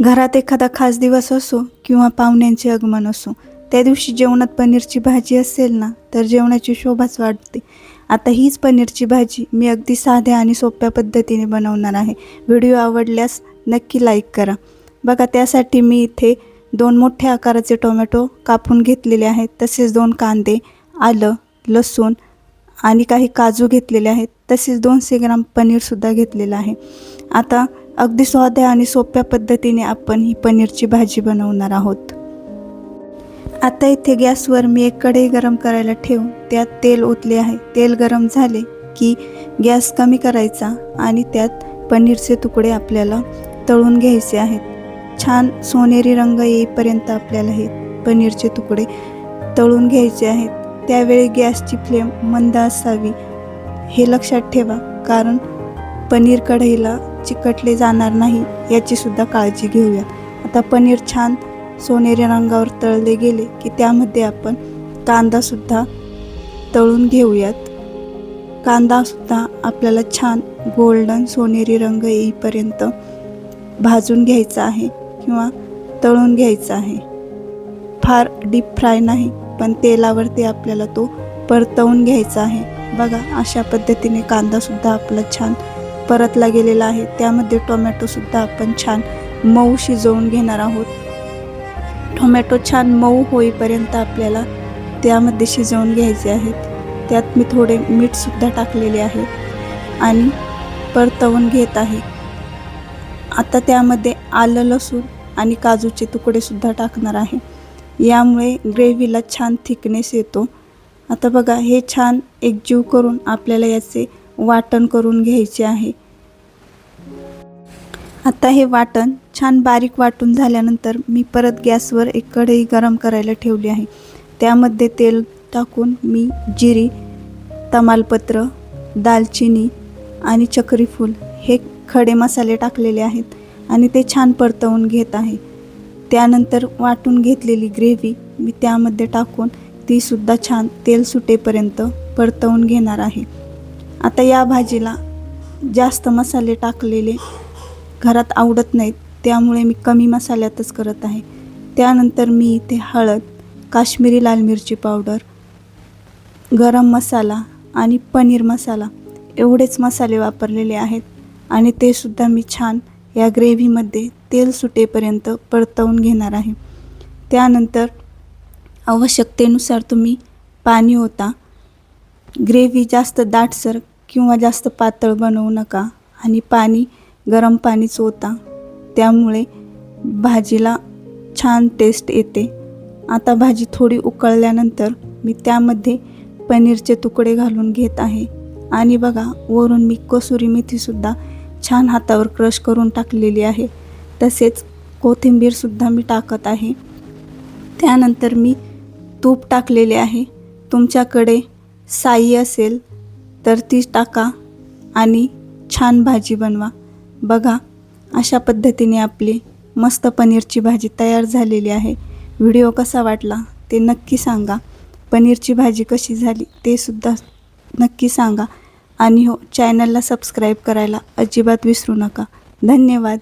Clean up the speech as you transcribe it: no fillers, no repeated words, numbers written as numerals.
घरात एखादा खास दिवस असो किंवा पाहुण्यांचे आगमन असो, त्या दिवशी जेवणात पनीरची भाजी असेल ना, तर जेवणाची शोभाच वाढते. आता हीच पनीरची भाजी मी अगदी साध्या आणि सोप्या पद्धतीने बनवणार आहे. व्हिडिओ आवडल्यास नक्की लाईक करा. बघा, त्यासाठी मी इथे 2 मोठ्या आकाराचे टोमॅटो कापून घेतलेले आहेत. तसेच 2 कांदे, आलं, लसूण आणि काही काजू घेतलेले आहेत. तसेच 200 ग्राम पनीरसुद्धा घेतलेलं आहे. आता अगदी साध्या आणि सोप्या पद्धतीने आपण ही पनीरची भाजी बनवणार आहोत. आता इथे गॅसवर मी एक कढई गरम करायला ठेवून त्यात तेल ओतले आहे. तेल गरम झाले की गॅस कमी करायचा आणि त्यात पनीरचे तुकडे आपल्याला तळून घ्यायचे आहेत. छान सोनेरी रंग येईपर्यंत आपल्याला हे पनीरचे तुकडे तळून घ्यायचे आहेत. त्यावेळी गॅसची फ्लेम मंद असावी हे लक्षात ठेवा, कारण पनीर कढईला चिकटले जाणार नाही याची सुद्धा काळजी घेऊया. आता पनीर छान सोनेरी रंगावर तळले गेले की त्यामध्ये आपण कांदासुद्धा तळून घेऊयात. कांदासुद्धा आपल्याला छान गोल्डन सोनेरी रंग येईपर्यंत भाजून घ्यायचा आहे किंवा तळून घ्यायचा आहे. फार डीप फ्राय नाही, पण तेलावरती आपल्याला तो परतवून घ्यायचा आहे. बघा, अशा पद्धतीने कांदासुद्धा आपला छान परतला गेलेला आहे. त्यामध्ये टोमॅटोसुद्धा आपण छान मऊ शिजवून घेणार आहोत. टोमॅटो छान मऊ होईपर्यंत आपल्याला त्यामध्ये शिजवून घ्यायचे आहेत. त्यात मी थोडे मीठसुद्धा टाकलेले आहे आणि परतवून घेत आहे. आता त्यामध्ये आलं, लसूण आणि काजूचे तुकडेसुद्धा टाकणार आहे. यामुळे ग्रेव्हीला छान थिकनेस येतो. आता बघा, हे छान एकजीव करून आपल्याला याचे वाटण करून घ्यायचे आहे. आता हे वाटण छान बारीक वाटून झाल्यानंतर मी परत गॅसवर एक कढई गरम करायला ठेवली आहे. त्यामध्ये तेल टाकून मी जिरी, तमालपत्र, दालचिनी आणि चक्रीफूल हे खडे मसाले टाकलेले आहेत आणि ते छान परतवून घेत आहे. त्यानंतर वाटून घेतलेली ग्रेव्ही मी त्यामध्ये टाकून तीसुद्धा छान तेल सुटेपर्यंत परतवून घेणार आहे. आता या भाजीला जास्त मसाले टाकलेले घरात आवडत नाहीत, त्यामुळे मी कमी मसाल्यातच करत आहे. त्यानंतर मी इथे हळद, काश्मीरी लाल मिरची पावडर, गरम मसाला आणि पनीर मसाला एवढेच मसाले वापरलेले आहेत आणि ते सुद्धा मी छान या ग्रेव्हीमध्ये तेल सुटेपर्यंत परतवून घेणार आहे. त्यानंतर आवश्यकतेनुसार तुम्ही पाणी ओता. ग्रेव्ही जास्त दाटसर किंवा जास्त पातळ बनवू नका आणि गरम पाणीच ओता, त्यामुळे भाजीला छान टेस्ट येते. आता भाजी थोडी उकळल्यानंतर मी त्यामध्ये पनीरचे तुकडे घालून घेत आहे आणि बघा, वरून मी कसुरी मेथीसुद्धा छान हातावर क्रश करून टाकलेली आहे. तसेच कोथिंबीरसुद्धा मी टाकत आहे. त्यानंतर मी तूप टाकलेले आहे. तुमच्याकडे साई असेल तर ती टाका आणि छान भाजी बनवा. बघा, अशा पद्धतीने आपली मस्त पनीरची भाजी तयार झालेली आहे. व्हिडिओ कसा वाटला ते नक्की सांगा. पनीरची भाजी कशी झाली ते सुद्धा नक्की सांगा आणि हो, चॅनलला सबस्क्राईब करायला अजिबात विसरू नका. धन्यवाद.